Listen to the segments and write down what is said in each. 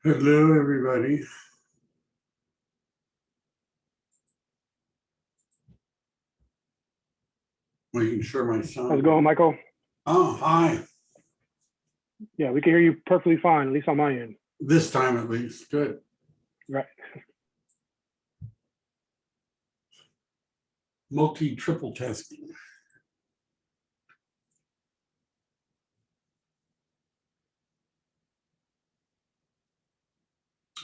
Hello, everybody. Making sure my sound. How's it going, Michael? Oh, hi. Yeah, we can hear you perfectly fine, at least on my end. This time at least. Good. Right. Triple testing.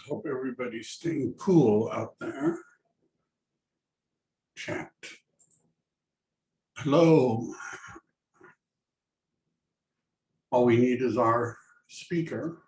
Hope everybody's staying cool out there. Chat. Hello. All we need is our speaker.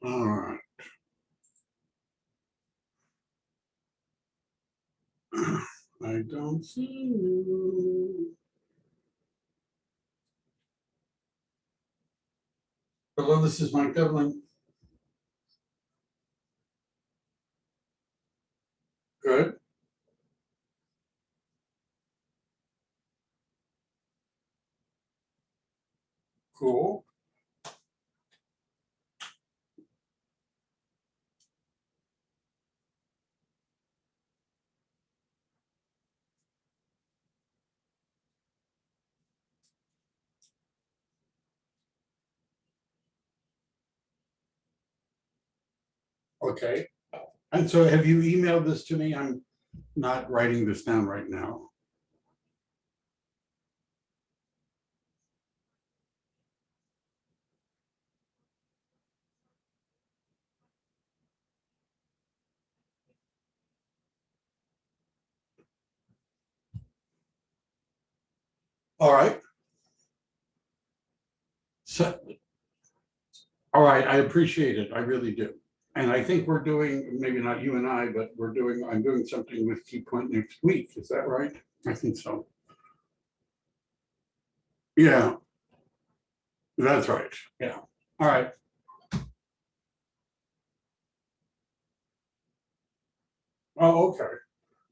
All right. I don't see you. Hello, this is Mike Devlin. Good. Cool. Okay. And so have you emailed this to me? I'm not writing this down right now. All right. So, all right, I appreciate it. I really do. And I think we're doing, maybe not you and I, but I'm doing something with Key Point next week. Is that right? I think so. Yeah, that's right. Yeah. All right. Oh, okay.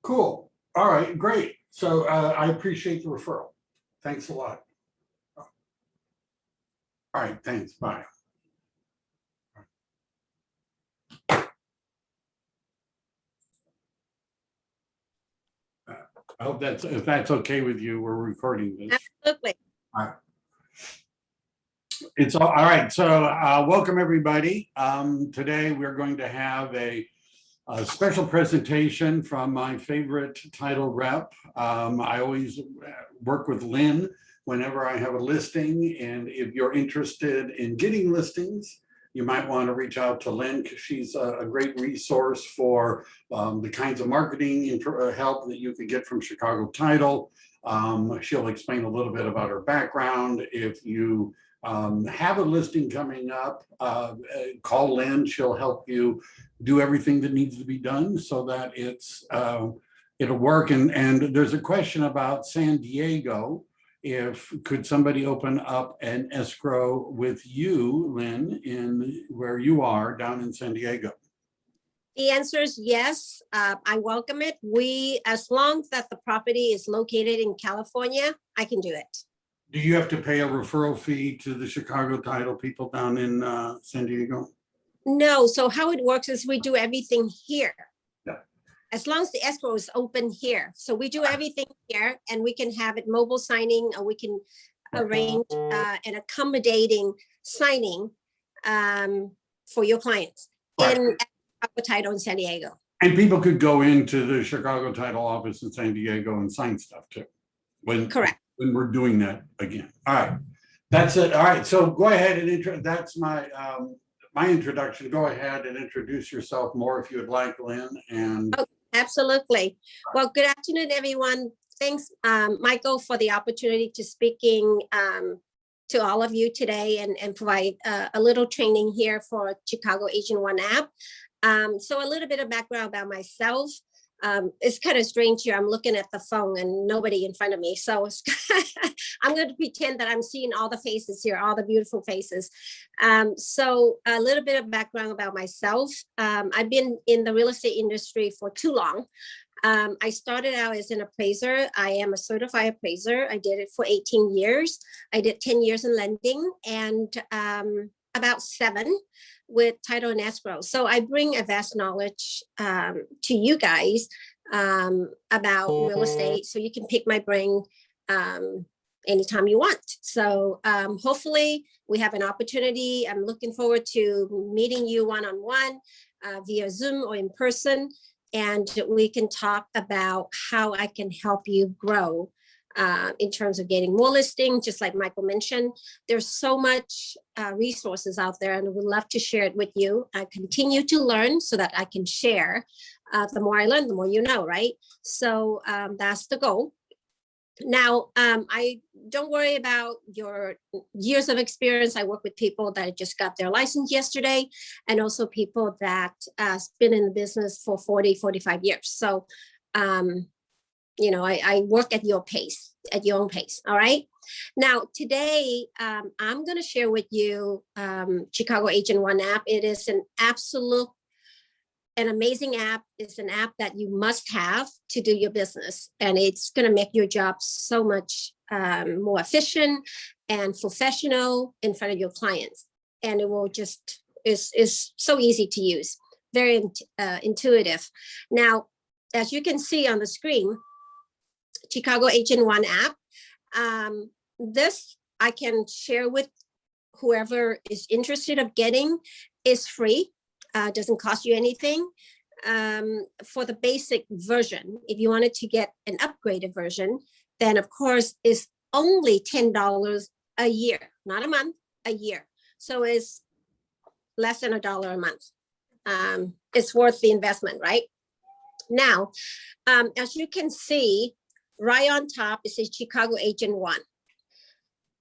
Cool. All right, great. So I appreciate the referral. Thanks a lot. All right, thanks. Bye. I hope if that's okay with you, we're recording this. Absolutely. All right. It's all right. So welcome everybody. Today we're going to have a special presentation from my favorite title rep. I always work with Lynn whenever I have a listing, and if you're interested in getting listings, you might want to reach out to Lynn because she's a great resource for the kinds of marketing help that you could get from Chicago Title. She'll explain a little bit about her background. If you have a listing coming up, call Lynn. She'll help you do everything that needs to be done so that it'll work. And there's a question about San Diego. Could somebody open up an escrow with you, Lynn, in where you are down in San Diego? The answer is yes. I welcome it. As long as that the property is located in California, I can do it. Do you have to pay a referral fee to the Chicago title people down in San Diego? No, so how it works is we do everything here. Yeah. As long as the escrow is open here. So we do everything here and we can have it mobile signing, or we can arrange an accommodating signing for your clients Right. in Chicago title in San Diego. And people could go into the Chicago title office in San Diego and sign stuff too. Correct. When we're doing that again. All right, that's it. All right, so go ahead and that's my my introduction. Go ahead and introduce yourself more if you would like, Lynn. And Oh, absolutely. Well, good afternoon, everyone. Thanks, Michael, for the opportunity to speaking to all of you today and provide a little training here for Chicago Agent One app. So a little bit of background about myself. It's kind of strange here. I'm looking at the phone and nobody in front of me. So I'm going to pretend that I'm seeing all the faces here, all the beautiful faces. So a little bit of background about myself. I've been in the real estate industry for too long. I started out as an appraiser. I am a certified appraiser. I did it for 18 years. I did 10 years in lending and about 7 with title and escrow. So I bring a vast knowledge to you guys about real estate. So you can pick my brain anytime you want. So hopefully we have an opportunity. I'm looking forward to meeting you one-on-one via Zoom or in person. And we can talk about how I can help you grow in terms of getting more listings. Just like Michael mentioned, there's so much resources out there and I would love to share it with you. I continue to learn so that I can share. The more I learn, the more you know, right? So that's the goal. Now, I don't worry about your years of experience. I work with people that just got their license yesterday and also people that been in the business for 40, 45 years. So, you know, I work at your pace, at your own pace. All right. Now, today, I'm going to share with you Chicago Agent One app. It is an amazing app. It's an app that you must have to do your business. And it's going to make your job so much more efficient and professional in front of your clients. And it will just, is so easy to use, very intuitive. Now, as you can see on the screen, Chicago Agent One app, this I can share with whoever is interested of getting. Is free. Doesn't cost you anything for the basic version. If you wanted to get an upgraded version, then of course it's only $10 a year, not a month, a year. So it's less than $1 a month. It's worth the investment, right? Now, as you can see, right on top, it says Chicago Agent One.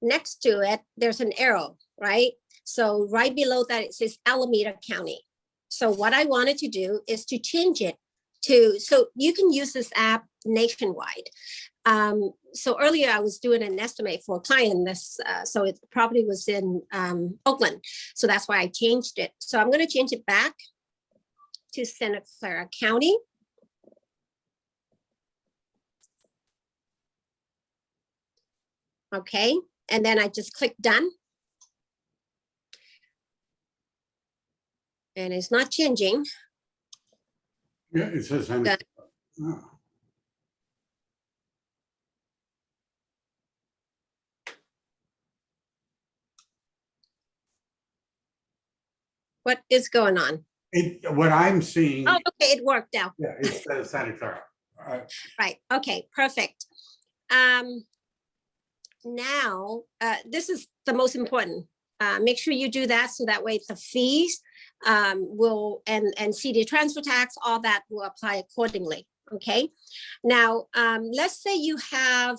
Next to it, there's an arrow, right? So right below that, it says Alameda County. So what I wanted to do is to change it to, so you can use this app nationwide. So earlier I was doing an estimate for a client, this, so it property was in Oakland. So that's why I changed it. So I'm going to change it back to Santa Clara County. Okay, and then I just click done. And it's not changing. yeah, it says. Oh. What is going on? What I'm seeing. Oh, okay, it worked out. Yeah, it says Santa Clara. Right, okay, perfect. Now, this is the most important. Make sure you do that so that way the fees will, and CD transfer tax, all that will apply accordingly, okay? Now, let's say you have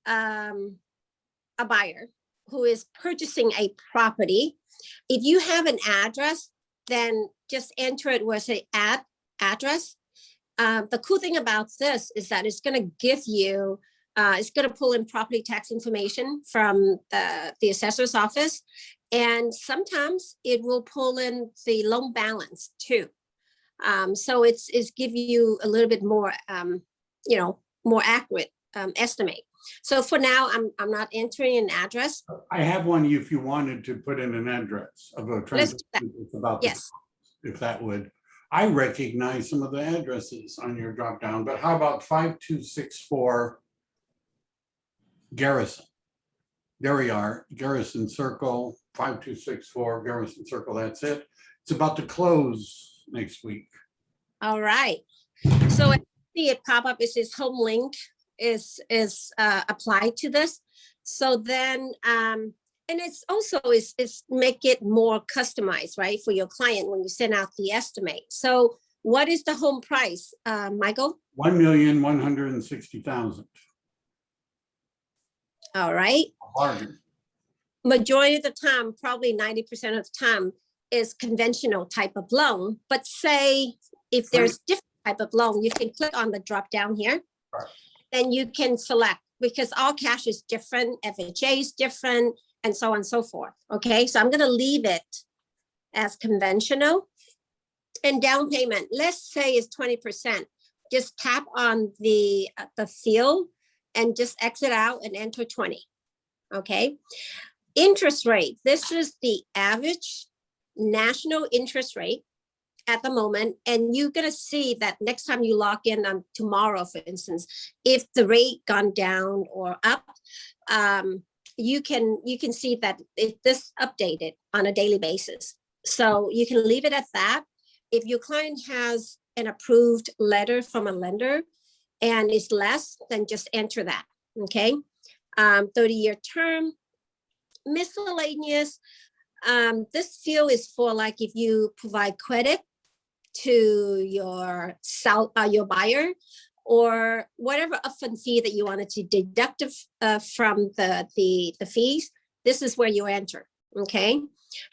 a buyer who is purchasing a property. If you have an address, then just enter it where it says add address. The cool thing about this is that it's going to give you, it's going to pull in property tax information from the assessor's office. And sometimes it will pull in the loan balance too. So it's give you a little bit more, you know, more accurate estimate. So for now, I'm not entering an address. I have one if you wanted to put in an address of a Let's do transaction. that. It's about the Yes. if that would. I recognize some of the addresses on your drop down, but how about 5264 Garrison? There we are, Garrison Circle, 5264 Garrison Circle, that's it. It's about to close next week. All right. So I see it pop up, it says home link is applied to this. So then, and it's also is make it more customized, right, for your client when you send out the estimate. So what is the home price, Michael? 1,160,000. All right. Bargain. Majority of the time, probably 90% of the time, is conventional type of loan. But say if there's different type of loan, you can click on the drop down here. Right. Then you can select, because all cash is different, FHA is different, and so on and so forth. Okay, so I'm going to leave it as conventional. And down payment, let's say is 20%. Just tap on the field and just exit out and enter 20. Okay. Interest rate. This is the average national interest rate at the moment. And you're going to see that next time you log in on tomorrow, for instance, if the rate gone down or up, you can see that this updated on a daily basis. So you can leave it at that. If your client has an approved letter from a lender and it's less, then just enter that. Okay. 30-year term, miscellaneous. This field is for like if you provide credit to your buyer or whatever upfront fee that you wanted to deduct from the fees. This is where you enter. Okay.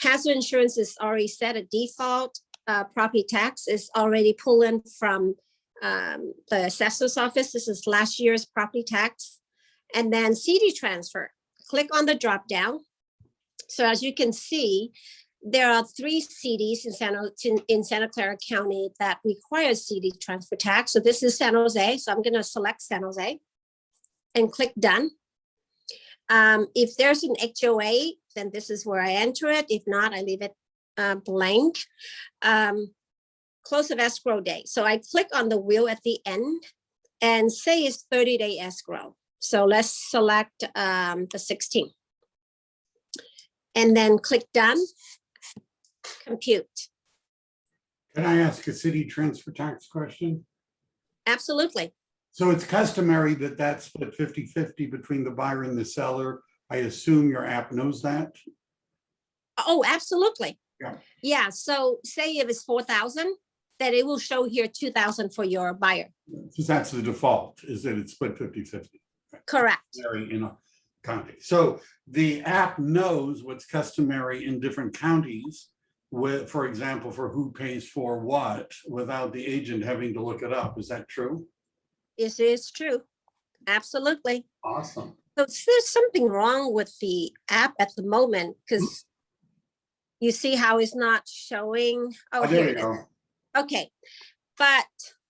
Hazard insurance is already set at default. Property tax is already pulling from the assessor's office. This is last year's property tax. And then CD transfer, click on the drop down. So as you can see, there are 3 CDs in Santa Clara County that require CD transfer tax. So this is San Jose. So I'm going to select San Jose and click done. If there's an HOA, then this is where I enter it. If not, I leave it blank. Close of escrow date. So I click on the wheel at the end and say it's 30-day escrow. So let's select the 16th. And then click done, compute. Can I ask a city transfer tax question? Absolutely. So it's customary that that's split 50-50 between the buyer and the seller. I assume your app knows that? Oh, absolutely. Yeah. Yeah. So say if it's 4,000, then it will show here 2,000 for your buyer. Because that's the default, is that it's split 50-50. Correct. In a county. So the app knows what's customary in different counties with, for example, for who pays for what without the agent having to look it up. Is that true? This is true. Absolutely. Awesome. So there's something wrong with the app at the moment because you see how it's not showing. Oh, there here you it is. go. Okay, but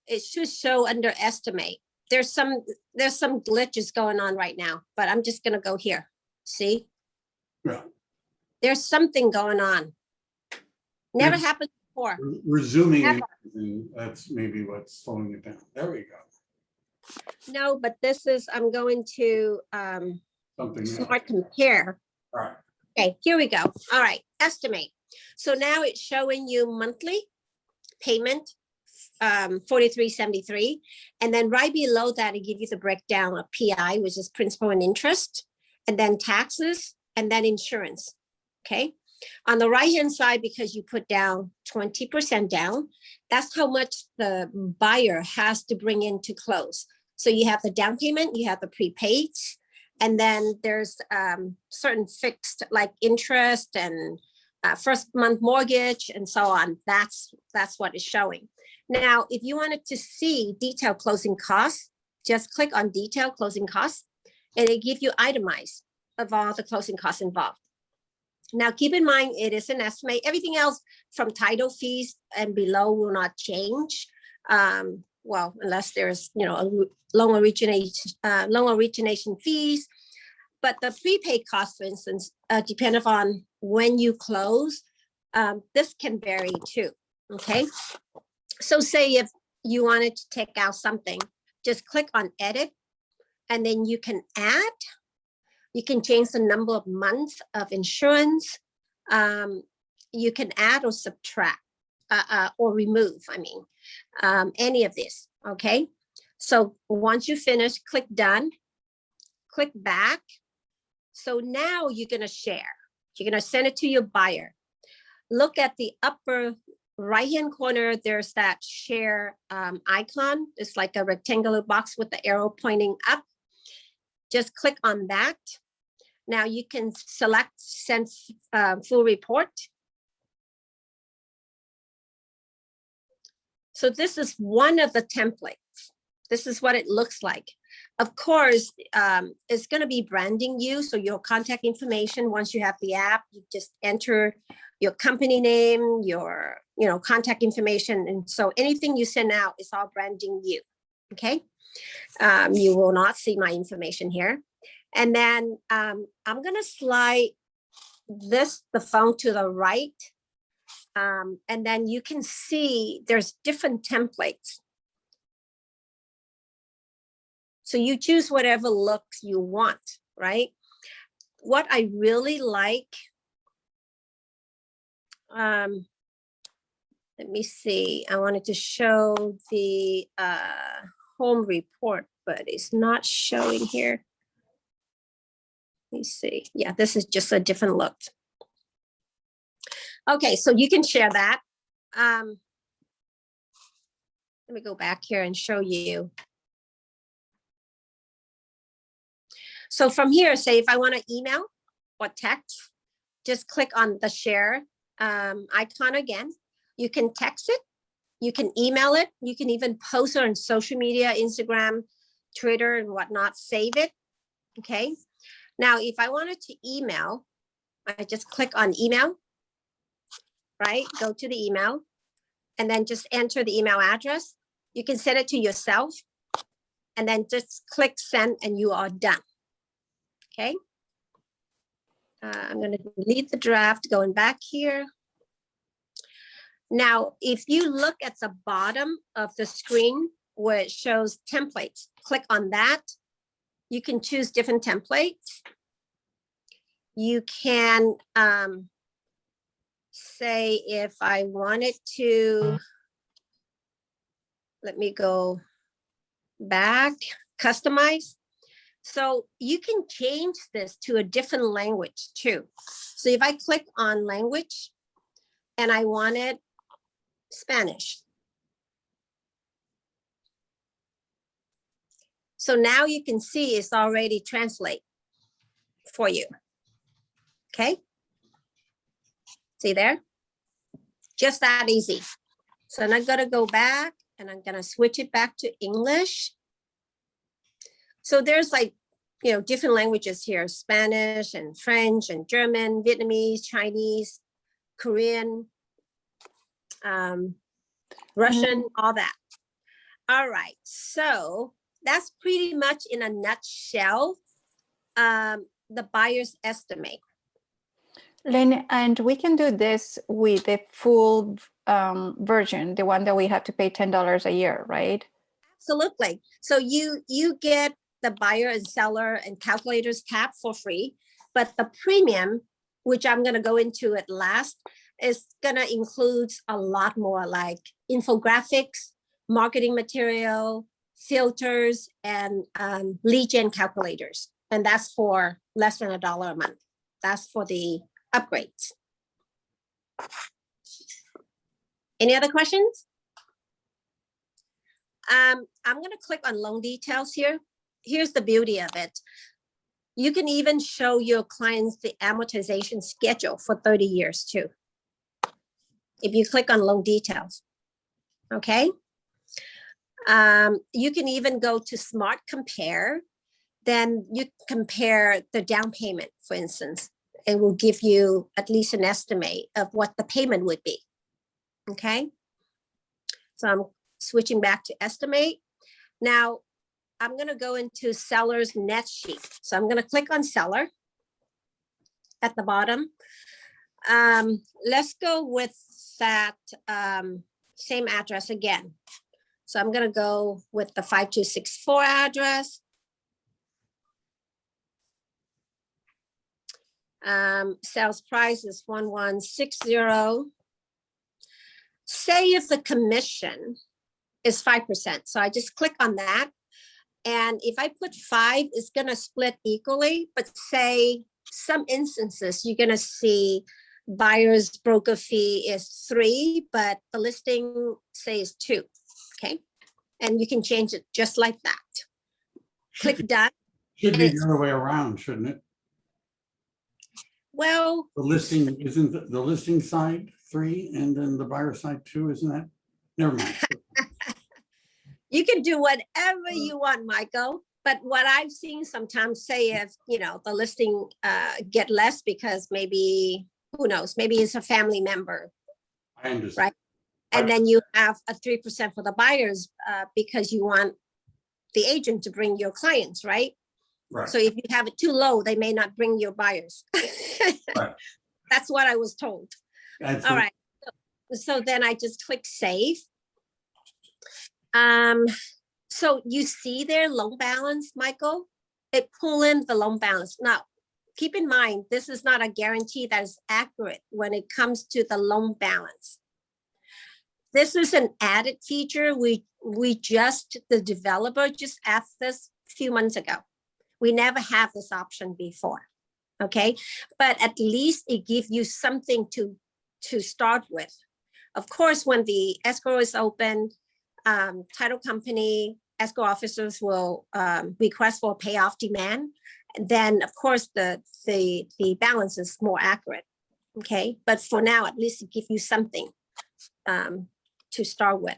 it should show under estimate. There's some glitches going on right now, but I'm just gonna go here. See? Yeah. There's something going on. Never happened before. Resuming, Never. that's maybe what's slowing it down. There we go. No, but this is, I'm going to Something else. smart compare. All right. Okay, here we go. All right, estimate. So now it's showing you monthly payment, 43.73, and then right below that, it gives you the breakdown of PI, which is principal and interest, and then taxes, and then insurance. Okay. On the right-hand side, because you put down 20% down, that's how much the buyer has to bring in to close. So you have the down payment, you have the prepaids, and then there's certain fixed like interest and first month mortgage and so on. That's what it's showing. Now, if you wanted to see detailed closing costs, just click on detailed closing costs and it gives you itemized of all the closing costs involved. Now, keep in mind, it is an estimate. Everything else from title fees and below will not change. well, unless there's, a loan origination fees. But the prepaid cost, for instance, depending on when you close, this can vary too, okay? So say if you wanted to take out something, just click on edit, and then you can add, you can change the number of months of insurance. You can add or subtract or remove, any of this, okay? So once you finish, click done, click back. So now you're gonna share. You're gonna send it to your buyer. Look at the upper right-hand corner, there's that share icon. It's like a rectangular box with the arrow pointing up. Just click on that. Now you can select send full report. So this is one of the templates. This is what it looks like. Of course, it's going to be branding you. So your contact information, once you have the app, you just enter your company name, your contact information. And so anything you send out is all branding you. Okay. You will not see my information here. And then I'm going to slide the phone to the right. And then you can see there's different templates. So you choose whatever looks you want, right? What I really like, let me see. I wanted to show the home report, but it's not showing here. Let me see. Yeah, this is just a different look. Okay, so you can share that. Let me go back here and show you. So from here, say if I want to email or text, just click on the share icon again. You can text it, you can email it, you can even post it on social media, Instagram, Twitter, and whatnot, save it, okay? Now, if I wanted to email, I just click on email, right? Go to the email, and then just enter the email address. You can send it to yourself, and then just click send, and you are done. Okay. I'm going to delete the draft, going back here. Now, if you look at the bottom of the screen where it shows templates, click on that. You can choose different templates. You can say if I wanted to, let me go back, customize. So you can change this to a different language too. So if I click on language and I wanted Spanish. So now you can see it's already translate for you. Okay. See there? Just that easy. So I'm going to go back and I'm going to switch it back to English. So there's different languages here, Spanish and French and German, Vietnamese, Chinese, Korean, Russian, all that. All right, so that's pretty much in a nutshell, the buyer's estimate. Lynn, and we can do this with the full version, the one that we have to pay $10 a year, right? Absolutely. So you get the buyer and seller and calculators tab for free, but the premium, which I'm going to go into at last, is going to include a lot more like infographics, marketing material, filters, and lead gen calculators. And that's for less than $1 a month. That's for the upgrades. Any other questions? I'm going to click on loan details here. Here's the beauty of it. You can even show your clients the amortization schedule for 30 years too. If you click on loan details, okay? You can even go to Smart Compare. Then you compare the down payment, for instance. It will give you at least an estimate of what the payment would be, okay? So I'm switching back to estimate. Now, I'm gonna go into seller's net sheet. So I'm gonna click on seller at the bottom. Let's go with that same address again. So I'm gonna go with the 5264 address. Sales price is 1160. Say if the commission is 5%. So I just click on that. And if I put 5, it's gonna split equally, but say some instances, you're gonna see buyer's broker fee is 3, but the listing says 2, okay? And you can change it just like that. Click done. Should be the other way around, shouldn't it? Well, The listing, isn't the listing side 3 and then the buyer side 2, isn't that? Never mind. you can do whatever you want, Michael. But what I've seen sometimes, say if, you know, the listing get less because maybe, who knows, maybe it's a family member, I understand. right? And then you have a 3% for the buyers because you want the agent to bring your clients, right? Right. So if you have it too low, they may not bring your buyers. Right. That's what I was told. That's All right. So then I just click save. So you see their loan balance, Michael? It pull in the loan balance. Now, keep in mind, this is not a guarantee that is accurate when it comes to the loan balance. This is an added feature. The developer just added this a few months ago. We never have this option before, okay? But at least it gives you something to start with. Of course, when the escrow is open, title company, escrow officers will request for payoff demand. And then, of course, the balance is more accurate, okay? But for now, at least it gives you something to start with.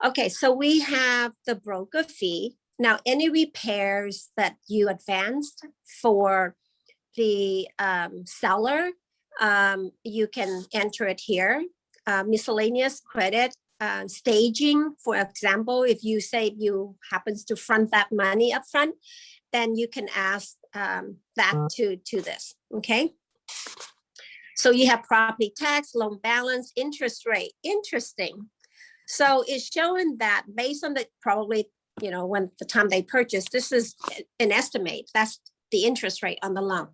Okay, so we have the broker fee. Now, any repairs that you advanced for the seller, you can enter it here. Miscellaneous credit, staging, for example, if you say you happens to front that money up front, then you can ask that to this, okay? So you have property tax, loan balance, interest rate. Interesting. So it's showing that based on the probably, you know, when the time they purchased, this is an estimate. That's the interest rate on the loan.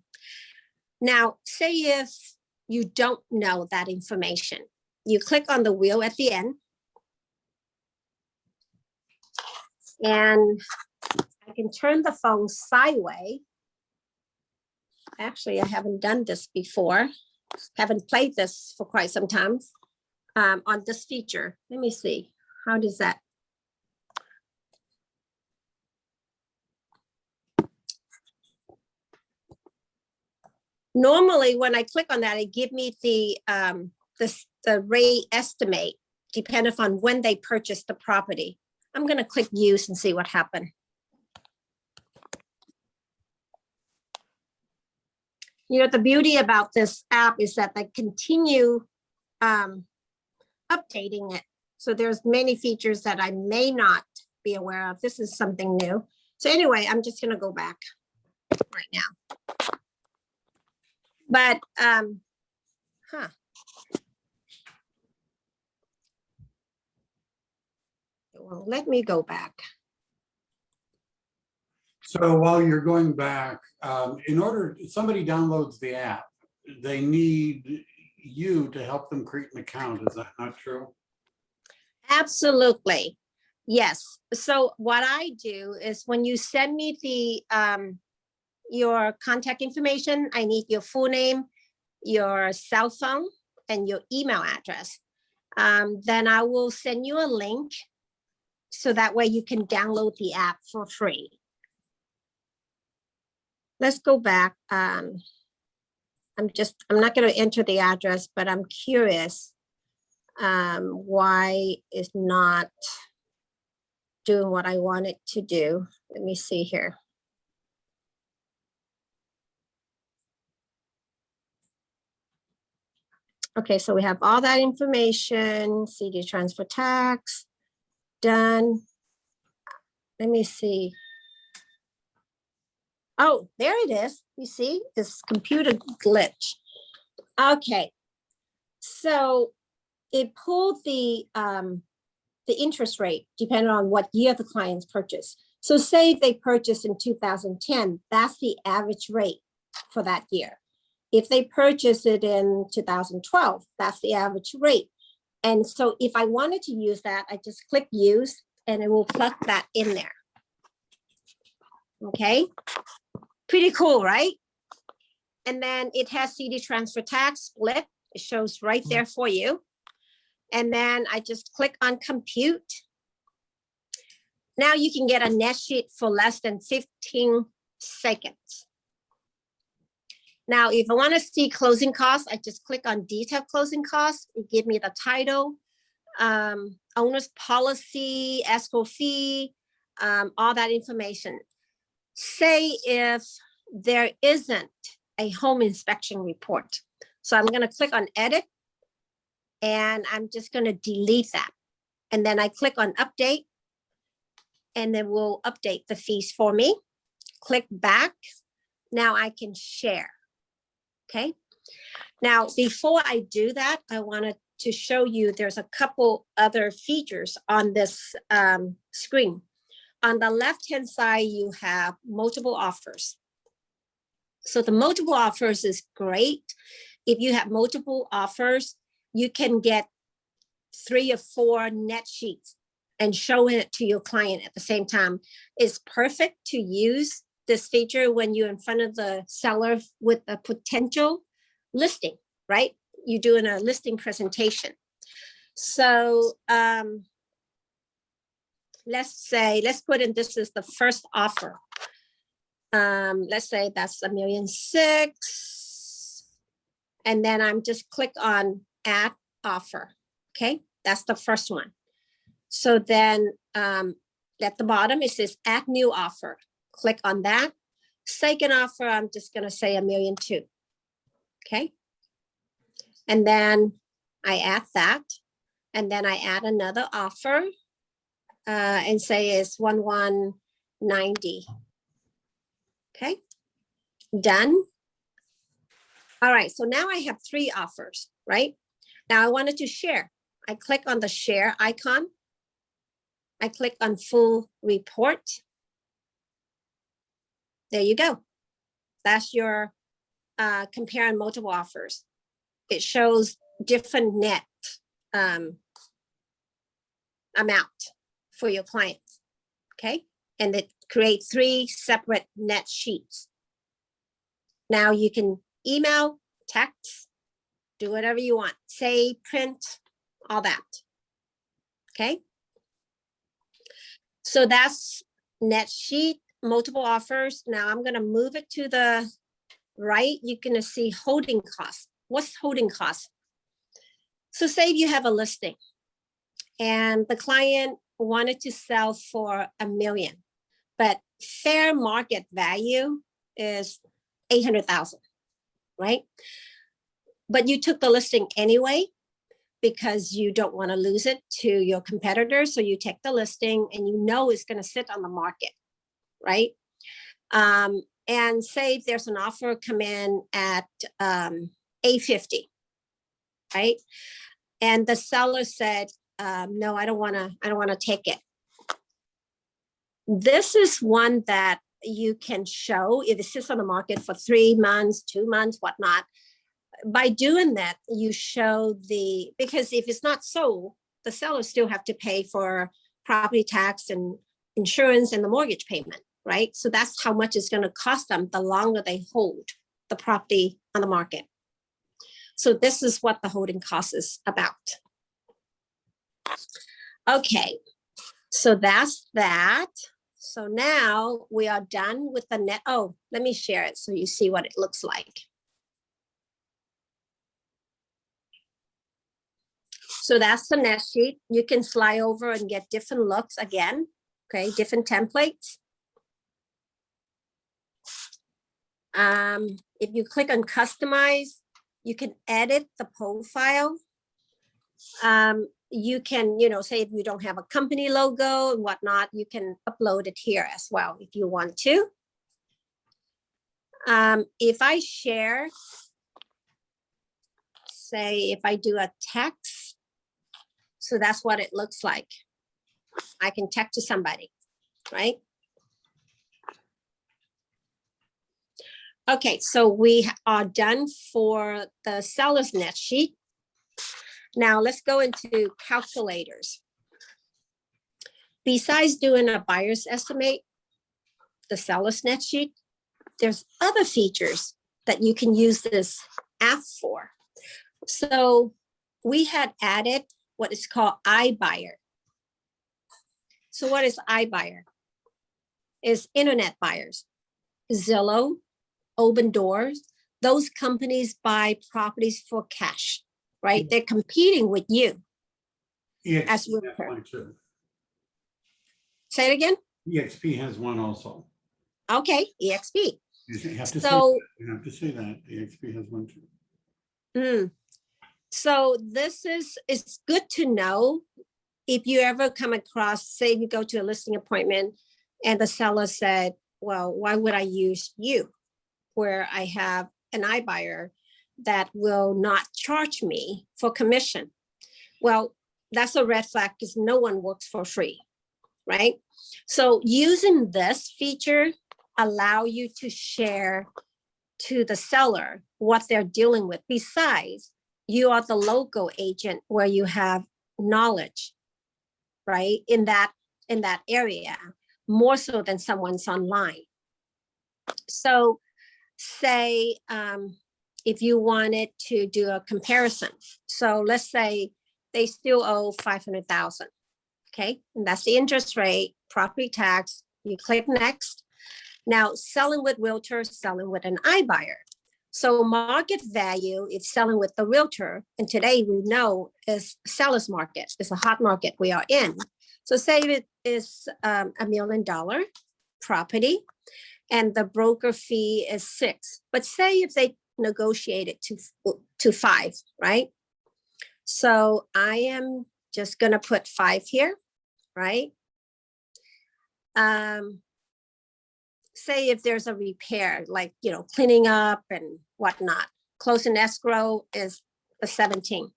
Now, say if you don't know that information, you click on the wheel at the end. And I can turn the phone sideways. Actually, I haven't done this before. Haven't played this for quite some time on this feature. Let me see. How does that? Normally, when I click on that, it gives me the rate estimate depending on when they purchased the property. I'm going to click use and see what happened. You know, the beauty about this app is that they continue updating it. So there's many features that I may not be aware of. This is something new. So anyway, I'm just going to go back right now. But, well, let me go back. So while you're going back, in order, somebody downloads the app, they need you to help them create an account. Is that not true? Absolutely. Yes. So what I do is when you send me the your contact information, I need your full name, your cell phone, and your email address. Then I will send you a link so that way you can download the app for free. Let's go back. I'm not going to enter the address, but I'm curious why it's not doing what I want it to do. Let me see here. Okay, so we have all that information, CD transfer tax. done. Let me see. Oh, there it is. You see this computer glitch. Okay. So it pulled the interest rate depending on what year the clients purchased. So say if they purchased in 2010, that's the average rate for that year. If they purchase it in 2012, that's the average rate. And so if I wanted to use that, I just click use and it will plug that in there. Okay, pretty cool, right? And then it has CD transfer tax split. It shows right there for you. And then I just click on compute. Now you can get a net sheet for less than 15 seconds. Now, if I want to see closing costs, I just click on detailed closing costs. It gives me the title, owner's policy, escrow fee, all that information. Say if there isn't a home inspection report. So I'm going to click on edit and I'm just going to delete that. And then I click on update and then we'll update the fees for me. Click back. Now I can share. Okay. Now, before I do that, I wanted to show you there's a couple other features on this screen. On the left-hand side, you have multiple offers. So the multiple offers is great. If you have multiple offers, you can get 3 or 4 net sheets and show it to your client at the same time. It's perfect to use this feature when you're in front of the seller with a potential listing, right? You're doing a listing presentation. So let's put in this is the first offer. Let's say that's $1.6 million. And then I'm just click on add offer. Okay, that's the first one. So then at the bottom, it says add new offer. Click on that. Second offer, I'm just going to say $1.2 million. Okay. And then I add that. And then I add another offer and say it's 1,190. Okay. Done. All right. So now I have 3 offers, right? Now I wanted to share. I click on the share icon. I click on full report. There you go. That's your comparing multiple offers. It shows different net amount for your clients, okay? And it creates 3 separate net sheets. Now you can email, text, do whatever you want, say, print, all that, okay? So that's net sheet, multiple offers. Now I'm gonna move it to the right. You're gonna see holding costs. What's holding costs? So say you have a listing and the client wanted to sell for $1 million, but fair market value is $800,000, right? But you took the listing anyway because you don't want to lose it to your competitor. So you take the listing and you know it's going to sit on the market, right? And say if there's an offer come in at $850, right? And the seller said, no, I don't want to take it. This is one that you can show if it sits on the market for 3 months, 2 months, whatnot. By doing that, you show because if it's not sold, the seller still have to pay for property tax and insurance and the mortgage payment, right? So that's how much it's going to cost them the longer they hold the property on the market. So this is what the holding cost is about. Okay, so that's that. So now we are done with the net. Oh, let me share it so you see what it looks like. So that's the net sheet. You can slide over and get different looks again, okay, different templates. If you click on customize, you can edit the profile. you can, say if you don't have a company logo and whatnot, you can upload it here as well if you want to. If I share, say if I do a text, so that's what it looks like. I can text to somebody, right? Okay, so we are done for the seller's net sheet. Now let's go into calculators. Besides doing a buyer's estimate, the seller's net sheet, there's other features that you can use this app for. So we had added what is called iBuyer. So what is iBuyer? It's internet buyers, Zillow, Open Doors. Those companies buy properties for cash, right? They're competing with you as EXP has realtor. one too. Say it again. EXP has one also. Okay, EXP. You have to So, you have to say that EXP has one too. So this it's good to know if you ever come across, say you go to a listing appointment and the seller said, well, why would I use you? Where I have an iBuyer that will not charge me for commission. Well, that's a red flag because no one works for free, right? So using this feature allow you to share to the seller what they're dealing with. Besides, you are the local agent where you have knowledge, right? In that area, more so than someone's online. So say if you wanted to do a comparison. So let's say they still owe 500,000. Okay, and that's the interest rate, property tax. You click next. Now, selling with Realtor, selling with an iBuyer. So market value is selling with the Realtor, and today we know is seller's market. It's a hot market we are in. So say it is $1 million property, and the broker fee is 6. But say if they negotiate it to 5, right? So I am just gonna put 5 here, right? Say if there's a repair, like, cleaning up and whatnot, closing escrow is a 17.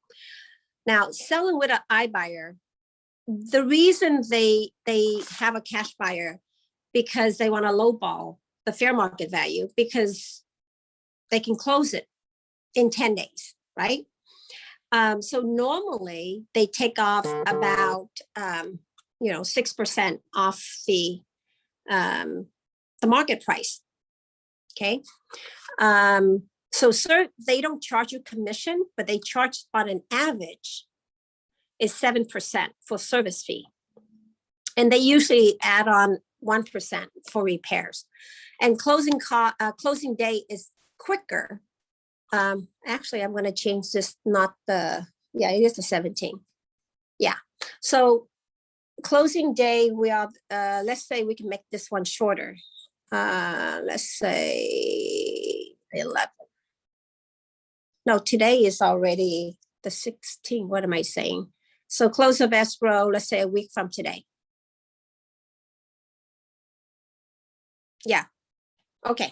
Now, selling with an iBuyer, the reason they have a cash buyer because they want to lowball the fair market value because they can close it in 10 days, right? So normally they take off about 6% off the market price. Okay. So they don't charge you commission, but they charge on an average is 7% for service fee. And they usually add on 1% for repairs. And closing date is quicker. Actually, I'm going to change this, it is the 17. Yeah. So closing day, we are, let's say we can make this one shorter. Let's say 11. No, today is already the 16th. What am I saying? So close of escrow, let's say a week from today. Yeah. Okay.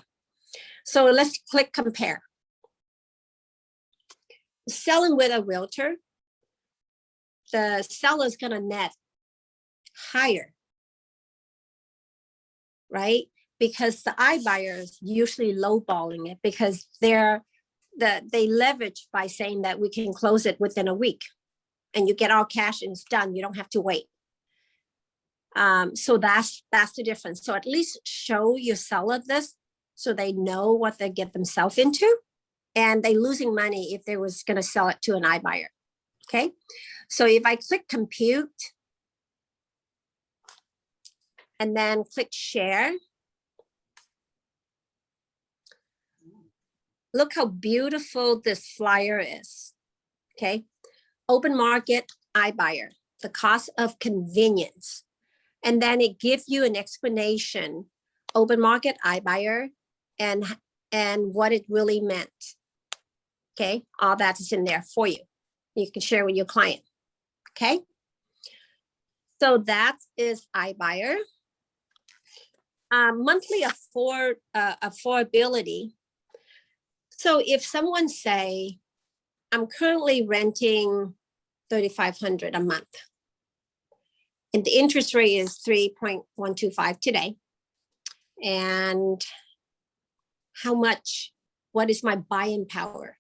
So let's click compare. Selling with a realtor, the seller is going to net higher, right? Because the iBuyers usually lowballing it because they leverage by saying that we can close it within a week and you get all cash and it's done. You don't have to wait. So that's the difference. So at least show your seller this so they know what they get themselves into, and they losing money if they was going to sell it to an iBuyer. Okay. So if I click compute and then click share, look how beautiful this flyer is. Okay. Open market iBuyer, the cost of convenience. And then it gives you an explanation, open market iBuyer, and what it really meant. Okay, all that is in there for you. You can share with your client. Okay. So that is iBuyer. Monthly affordability. So if someone say, I'm currently renting $3,500 a month, and the interest rate is 3.125 today, and what is my buying power?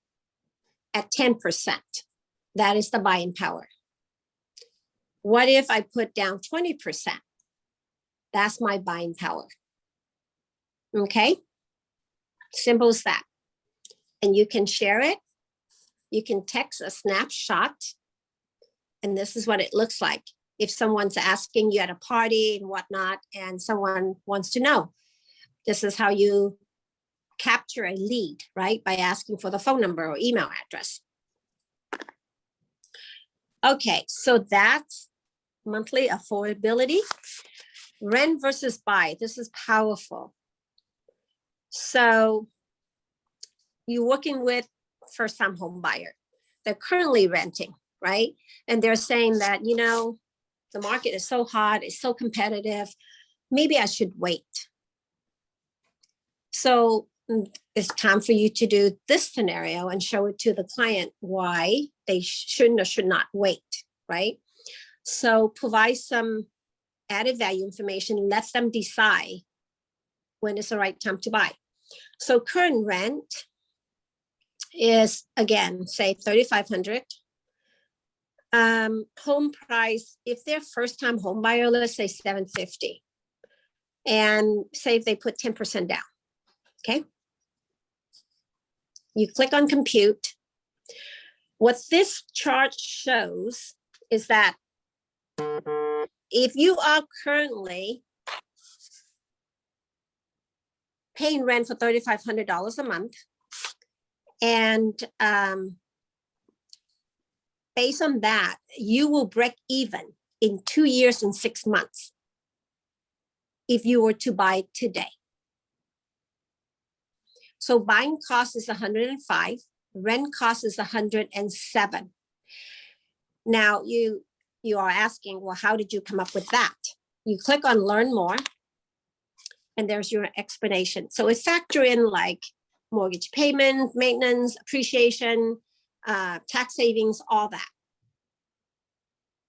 At 10%, that is the buying power. What if I put down 20%? That's my buying power. Okay, simple as that. And you can share it. You can text a snapshot. And this is what it looks like. If someone's asking you at a party and whatnot, and someone wants to know, this is how you capture a lead, right? By asking for the phone number or email address. Okay, so that's monthly affordability. Rent versus buy. This is powerful. So you're working with first-time home buyer. They're currently renting, right? And they're saying that, you know, the market is so hot, it's so competitive. Maybe I should wait. So it's time for you to do this scenario and show it to the client why they shouldn't or should not wait, right? So provide some added value information, let them decide when it's the right time to buy. So current rent is, again, say $3,500. Home price, if they're first-time home buyer, let's say $750, and say if they put 10% down. Okay. You click on compute. What this chart shows is that if you are currently paying rent for $3,500 a month, and based on that, you will break even in 2 years and 6 months if you were to buy today. So buying cost is 105, rent cost is 107. Now you are asking, well, how did you come up with that? You click on learn more, and there's your explanation. So it factor in like mortgage payment, maintenance, appreciation, tax savings, all that.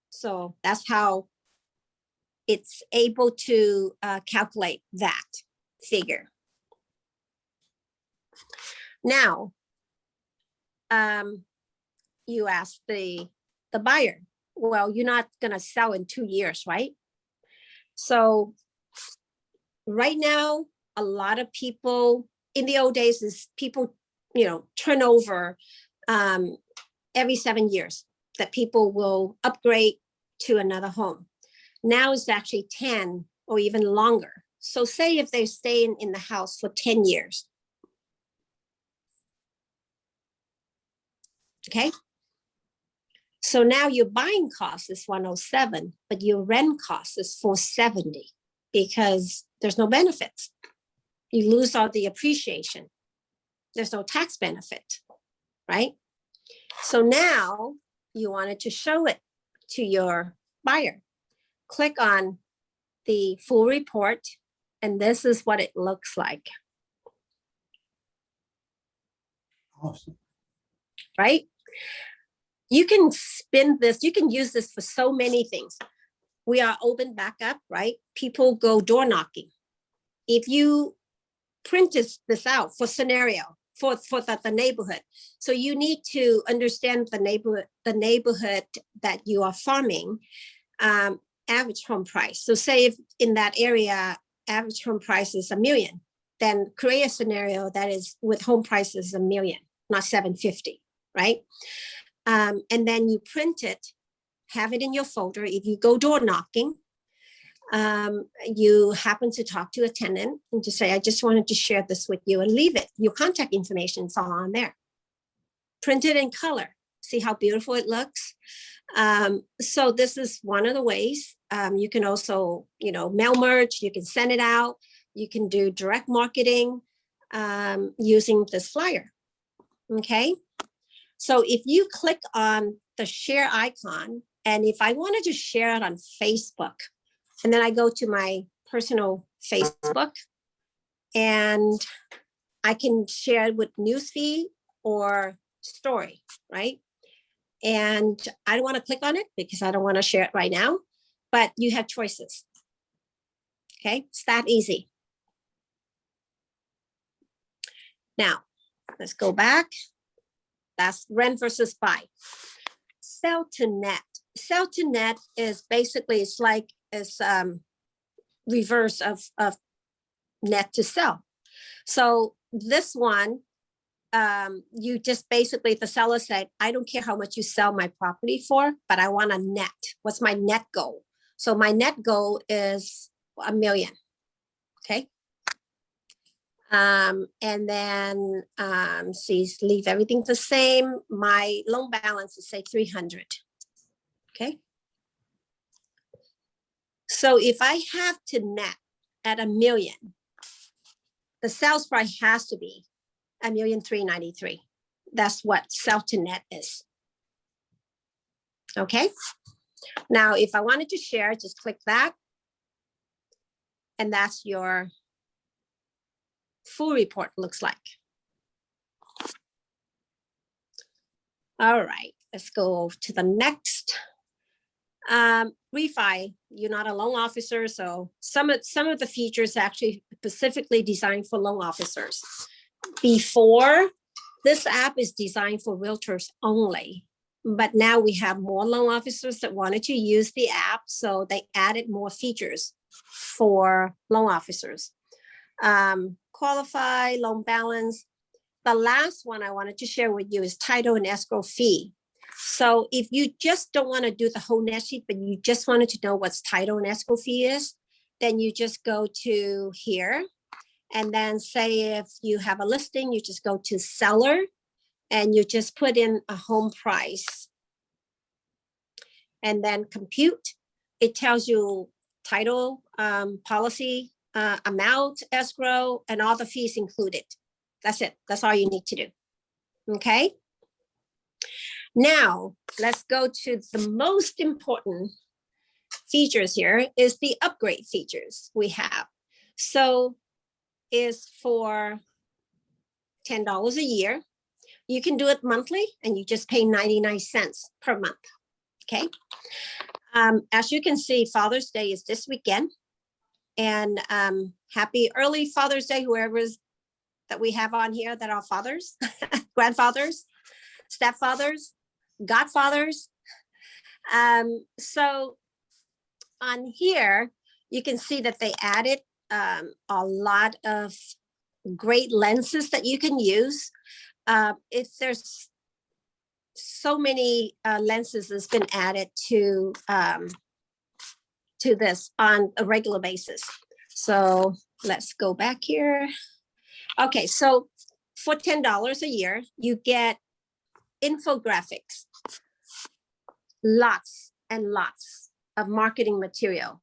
So that's how it's able to calculate that figure. Now, you ask the buyer, well, you're not gonna sell in 2 years, right? So right now, a lot of people, in the old days, is people, you know, turn over every 7 years, that people will upgrade to another home. Now it's actually 10 or even longer. So say if they're staying in the house for 10 years. Okay. So now your buying cost is 107, but your rent cost is 470 because there's no benefits. You lose all the appreciation. There's no tax benefit, right? So now you wanted to show it to your buyer. Click on the full report, and this is what it looks like. Awesome. Right? You can spin this, you can use this for so many things. We are open back up, right? People go door knocking. If you print this out for scenario, for the neighborhood. So you need to understand the neighborhood that you are farming, average home price. So say if in that area, average home price is $1 million, then create a scenario that is with home prices $1 million, not $750, right? And then you print it, have it in your folder. If you go door knocking, you happen to talk to a tenant and just say, I just wanted to share this with you, and leave it. Your contact information is all on there. Print it in color. See how beautiful it looks. So this is one of the ways. You can also, you know, mail merge. You can send it out. You can do direct marketing using this flyer. Okay. So if you click on the share icon And if I wanted to share it on Facebook, and then I go to my personal Facebook, and I can share it with newsfeed or story, right? And I don't want to click on it because I don't want to share it right now, but you have choices. Okay, it's that easy. Now, let's go back. That's rent versus buy. Sell to net. Sell to net is basically, it's like, it's reverse of net to sell. So this one, you just basically, the seller said, I don't care how much you sell my property for, but I want a net. What's my net goal? So my net goal is $1 million. Okay. And then see, leave everything the same. My loan balance is say 300. Okay. So if I have to net at $1 million, the sales price has to be $1,393,000. That's what sell to net is. Okay. Now, if I wanted to share, just click that. And that's your full report looks like. All right, let's go to the next. Refi, you're not a loan officer, so some of the features actually specifically designed for loan officers. Before, this app is designed for realtors only, but now we have more loan officers that wanted to use the app, so they added more features for loan officers. Qualify, loan balance. The last one I wanted to share with you is title and escrow fee. So if you just don't want to do the whole net sheet, but you just wanted to know what's title and escrow fee is, then you just go to here. And then say if you have a listing, you just go to seller and you just put in a home price. And then compute. It tells you title, policy, amount, escrow, and all the fees included. That's it. That's all you need to do. Okay. Now, let's go to the most important features here is the upgrade features we have. So is for $10 a year. You can do it monthly and you just pay 99 cents per month. Okay. As you can see, Father's Day is this weekend. And happy early Father's Day, whoever's that we have on here that are fathers, grandfathers, stepfathers, godfathers. So on here, you can see that they added a lot of great lenses that you can use. If there's so many lenses that's been added to this on a regular basis. So let's go back here. Okay, so for $10 a year, you get infographics, lots and lots of marketing material,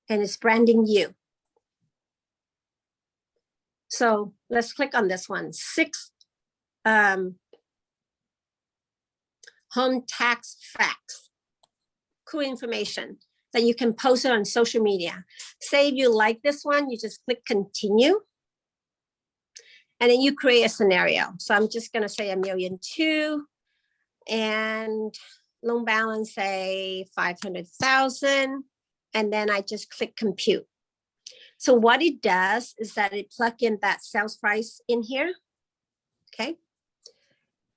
and it's branding you. So let's click on this one. 6 home tax facts, cool information that you can post it on social media. Say if you like this one, you just click continue. And then you create a scenario. So I'm just gonna say $1.2 million and loan balance, say 500,000. And then I just click compute. So what it does is that it plug in that sales price in here, okay?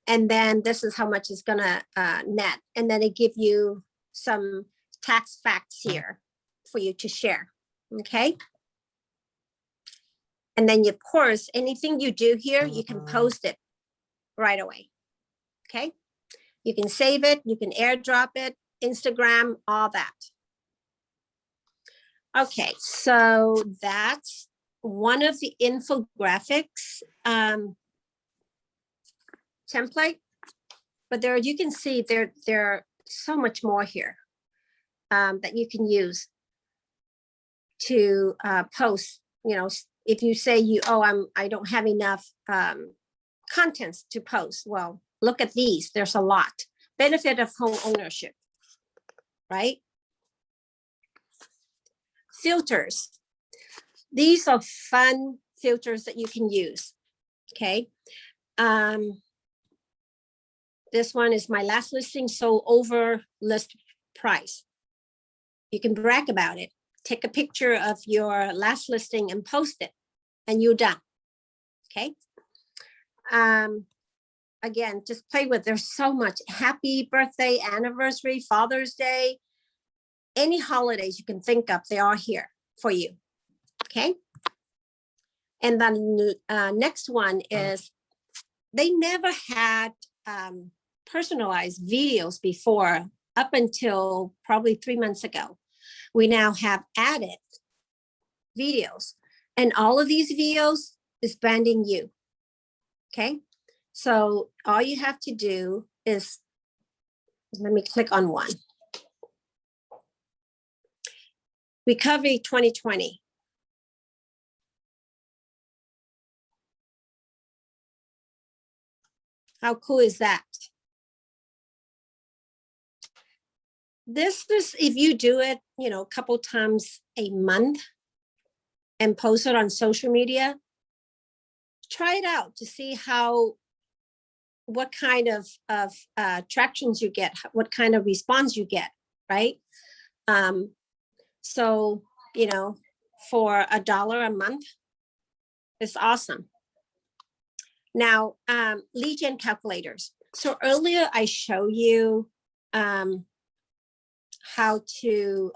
And then this is how much it's gonna net. And then it give you some tax facts here for you to share, okay? And then of course, anything you do here, you can post it right away, okay? You can save it, you can airdrop it, Instagram, all that. Okay, so that's one of the infographics template, but there you can see there are so much more here that you can use to post. You know, if you say I don't have enough contents to post, well, look at these. There's a lot. Benefit of home ownership. right? Filters. These are fun filters that you can use, okay? This one is my last listing sold over list price. You can brag about it. Take a picture of your last listing and post it, and you're done, okay? Again, just play with, there's so much. Happy birthday, anniversary, Father's Day, any holidays you can think of, they are here for you, okay? And then next one is, they never had personalized videos before, up until probably 3 months ago. We now have added videos, and all of these videos is branding you, okay? So all you have to do is, let me click on one. Recovery 2020. How cool is that? This is, if you do it, you know, a couple times a month and post it on social media, try it out to see what kind of tractions you get, what kind of response you get, right? So, you know, for $1 a month, it's awesome. Now, lead gen calculators. So earlier I showed you how to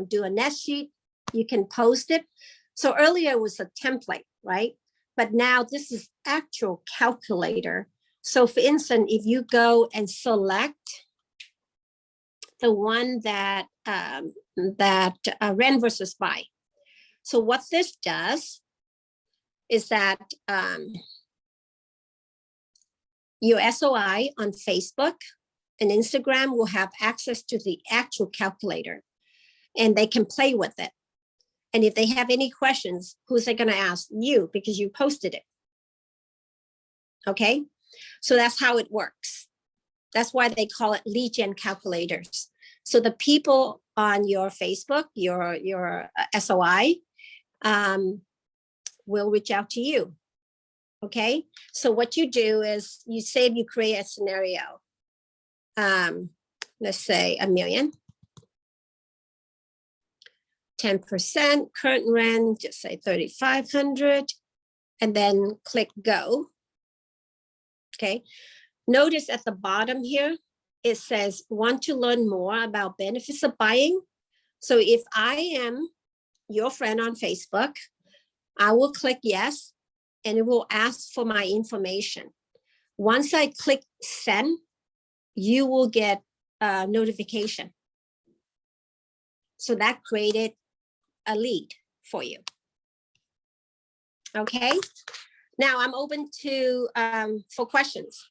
do a net sheet. You can post it. So earlier it was a template, right? But now this is actual calculator. So for instance, if you go and select the one that rent versus buy. So what this does is that your SOI on Facebook and Instagram will have access to the actual calculator, and they can play with it. And if they have any questions, who's they going to ask? You, because you posted it. Okay, so that's how it works. That's why they call it lead gen calculators. So the people on your Facebook, your SOI, will reach out to you. Okay, so what you do is you say you create a scenario. Let's say $1 million. 10% current rent, just say 3,500, and then click go. Okay, notice at the bottom here, it says, want to learn more about benefits of buying? So if I am your friend on Facebook, I will click yes, and it will ask for my information. Once I click send, you will get a notification. So that created a lead for you. Okay, now I'm open to for questions.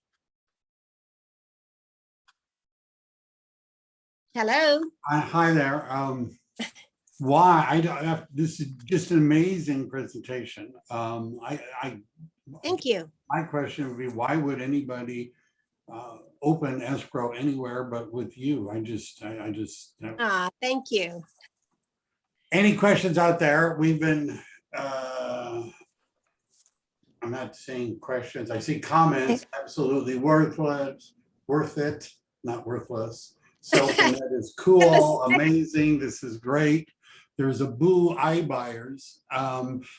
Hello. Hi there. Why? This is just an amazing presentation. Thank you. My question would be, why would anybody open escrow anywhere but with you? Thank you. Any questions out there? We've been, I'm not saying questions. I see comments, absolutely worth it, not worthless. Self-net is cool, amazing. This is great. There's a boo iBuyers.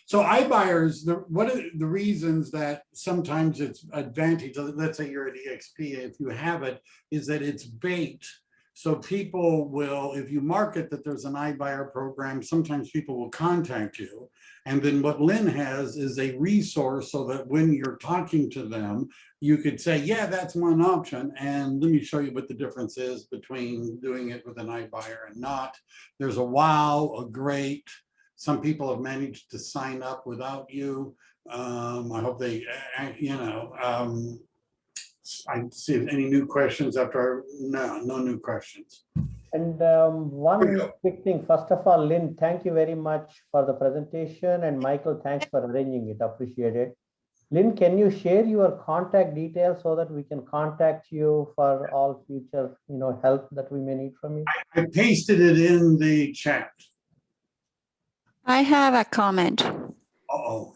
So iBuyers, what are the reasons that sometimes it's advantage, let's say you're at EXP, if you have it, is that it's bait. So people will, if you market that there's an iBuyer program, sometimes people will contact you. And then what Lynn has is a resource so that when you're talking to them, you could say, yeah, that's one option. And let me show you what the difference is between doing it with an iBuyer and not. There's a wow, a great. Some people have managed to sign up without you. I hope they, I see any new questions after, no new questions. And one quick thing, first of all, Lynn, thank you very much for the presentation, and Michael, thanks for arranging it, appreciate it. Lynn, can you share your contact details so that we can contact you for all future, help that we may need from you? I pasted it in the chat. I have a comment. Uh-oh.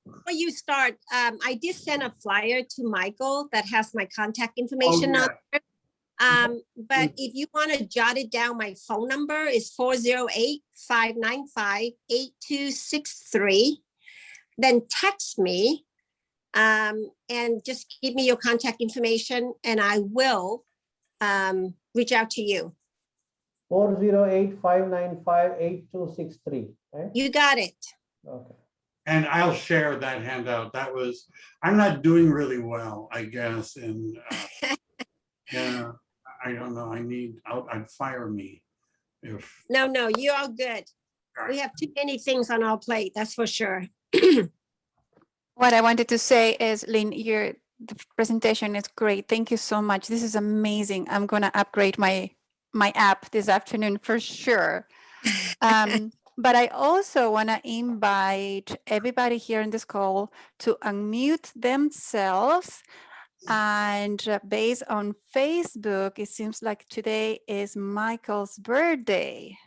Before you start, I did send a flyer to Michael that has my contact information on yeah. it. But if you want to jot it down, my phone number is 408-595-8263. Then text me and just give me your contact information and I will reach out to you. 408-595-8263, right? You got it. Okay. And I'll share that handout. I'm not doing really well, I guess. And yeah, I don't know. I'd fire me if. No, you're all good. We have too many things on our plate, that's for sure. What I wanted to say is, Lynn, the presentation is great. Thank you so much. This is amazing. I'm going to upgrade my app this afternoon for sure. But I also want to invite everybody here in this call to unmute themselves. And based on Facebook, it seems like today is Michael's birthday.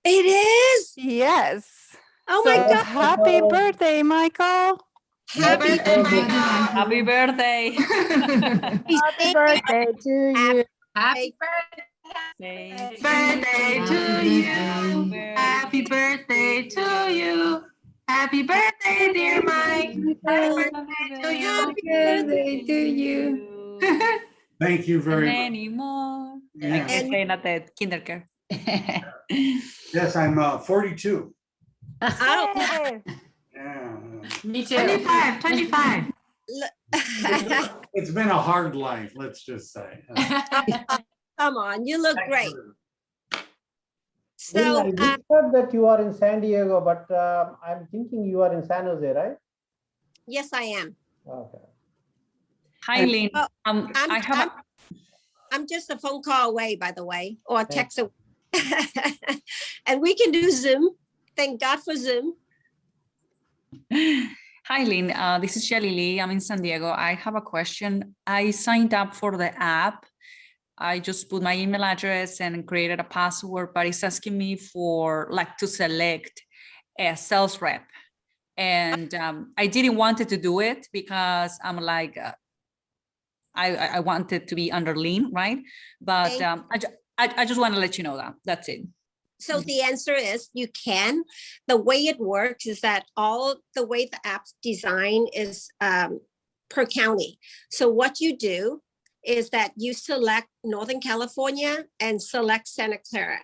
It is. Yes. Oh So my God. happy birthday, Michael. Happy birthday. Happy birthday. Happy birthday to you. Happy Birthday to you. Happy birthday to you. Happy birthday, dear Mike. Happy birthday to you. Thank you very much. Many more. Yeah. And staying at the kindergarten. Yes, I'm 42. Oh. Hey. Yeah. Me too. 25. It's been a hard life, let's just say. Come on, you look great. Lynn, So, I registered that you are in San Diego, but I'm thinking you are in San Jose, right? yes, I am. Okay. Hi, Lynn. Well, I'm I'm just a phone call away, by the way, or a text away. And we can do Zoom. Thank God for Zoom. Hi, Lynn. This is Shelly Lee. I'm in San Diego. I have a question. I signed up for the app. I just put my email address and created a password, but it's asking me to select a sales rep. And I didn't want to do it because I'm like, I wanted to be under Lynn, right? But I just want to let you know that. That's it. So the answer is you can. The way it works is that the way the app's design is per county. So what you do is that you select Northern California and select Santa Clara.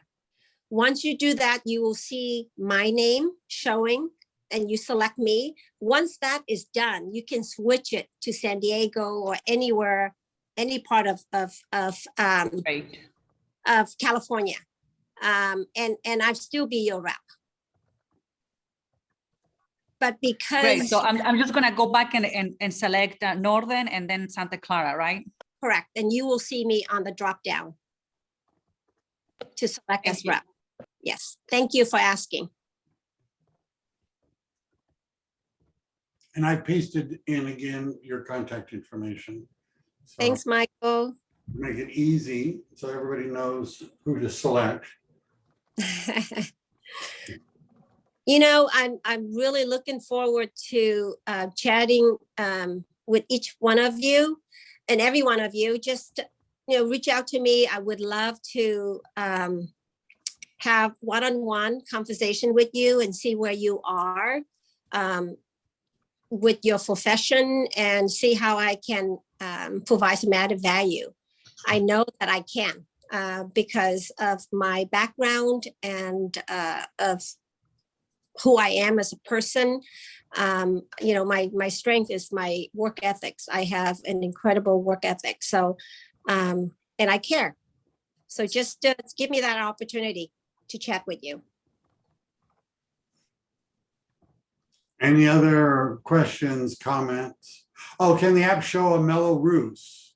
Once you do that, you will see my name showing and you select me. Once that is done, you can switch it to San Diego or anywhere, any part of California. And I'd still be your rep. But because Great. So I'm just gonna go back and select Northern and then Santa Clara, right? correct, and you will see me on the drop down to select as rep. Yes, thank you for asking. And I pasted in again your contact information. So Thanks, Michael. make it easy so everybody knows who to select. You know, I'm really looking forward to chatting with each one of you and every one of you. Just, reach out to me. I would love to have one-on-one conversation with you and see where you are with your profession and see how I can provide some added value. I know that I can because of my background and of who I am as a person. My strength is my work ethics. I have an incredible work ethic. So, and I care. So just give me that opportunity to chat with you. Any other questions, comments? Oh, can the app show a mellow ruse?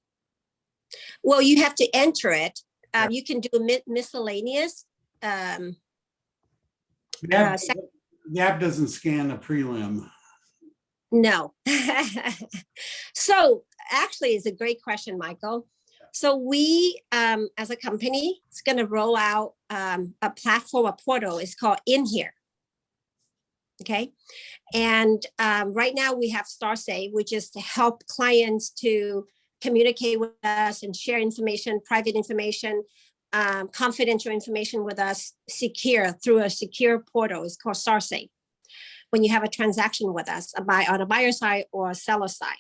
Well, you have to enter it. Yeah. You can do miscellaneous. The app doesn't scan a prelim. No. So actually, it's a great question, Michael. So we, as a company, is going to roll out a platform, a portal. It's called In Here. Okay. And right now we have StarSave, which is to help clients to communicate with us and share information, private information, confidential information with us, secure through a secure portal. It's called StarSave. When you have a transaction with us, on a buyer side or a seller side.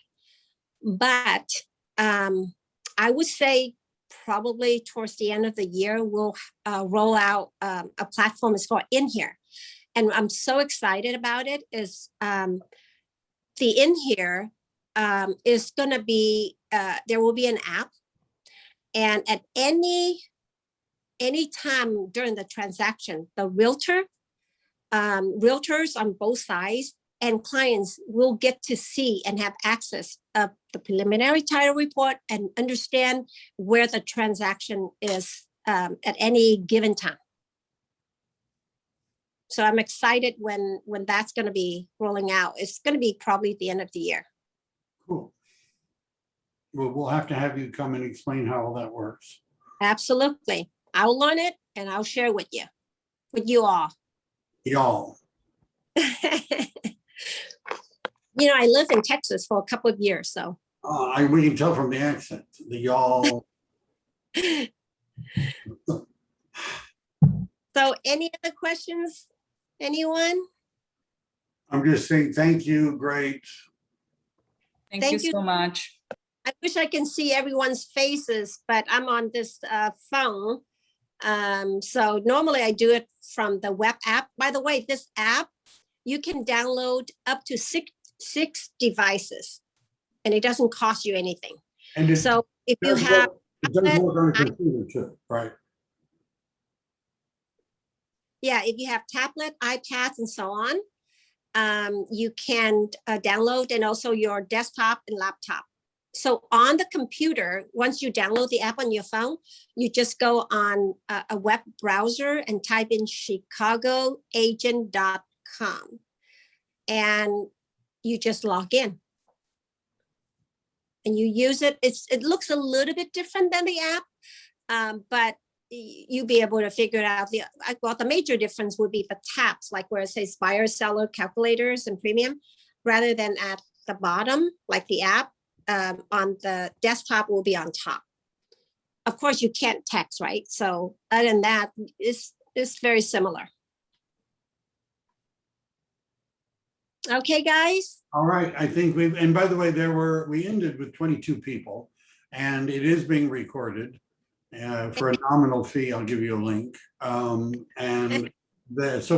But I would say probably towards the end of the year, we'll roll out a platform. It's called In Here. And I'm so excited about it. Is the In Here is going to be, there will be an app. And at any time during the transaction, the realtors on both sides and clients will get to see and have access of the preliminary title report and understand where the transaction is at any given time. So I'm excited when that's going to be rolling out. It's going to be probably at the end of the year. Cool. Well, we'll have to have you come and explain how all that works. Absolutely. I'll learn it and I'll share with you all. Y'all. You know, I lived in Texas for a couple of years, so. We can tell from the accent, the y'all. So any other questions? Anyone? I'm just saying, thank you, great. Thank Thank you you. so much. I wish I can see everyone's faces, but I'm on this phone. So normally I do it from the web app. By the way, this app, you can download up to six devices and it doesn't cost you anything. And it So if you does have, work- it does work on a computer too, right? yeah, if you have tablet, iPads and so on, you can download, and also your desktop and laptop. So on the computer, once you download the app on your phone, you just go on a web browser and type in chicagoagent.com and you just log in. And you use it. It looks a little bit different than the app, but you'll be able to figure it out. The major difference would be the tabs, like where it says buyer, seller, calculators, and premium, rather than at the bottom, like the app. On the desktop will be on top. Of course, you can't text, right? So other than that, it's very similar. Okay, guys. All right, I think and by the way, we ended with 22 people and it is being recorded for a nominal fee. I'll give you a link. So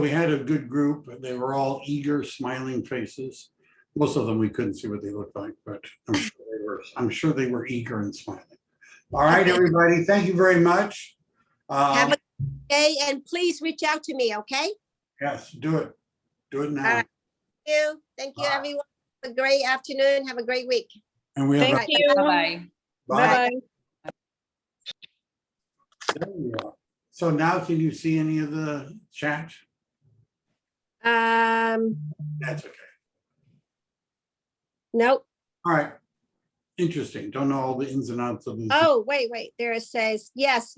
we had a good group. They were all eager, smiling faces. Most of them, we couldn't see what they looked like, but I'm sure they were eager and smiling. All right, everybody, thank you very much. Have a good day, and please reach out to me, okay? Yes, do it. Do it now. All right. Thank you, everyone. Have a great afternoon. Have a great week. And we have Thank you. Bye-bye. Bye. Bye-bye. There you are. So now can you see any of the chat? That's okay. Nope. All right. Interesting. Don't know all the ins and outs of this. Oh, wait. There it says, yes.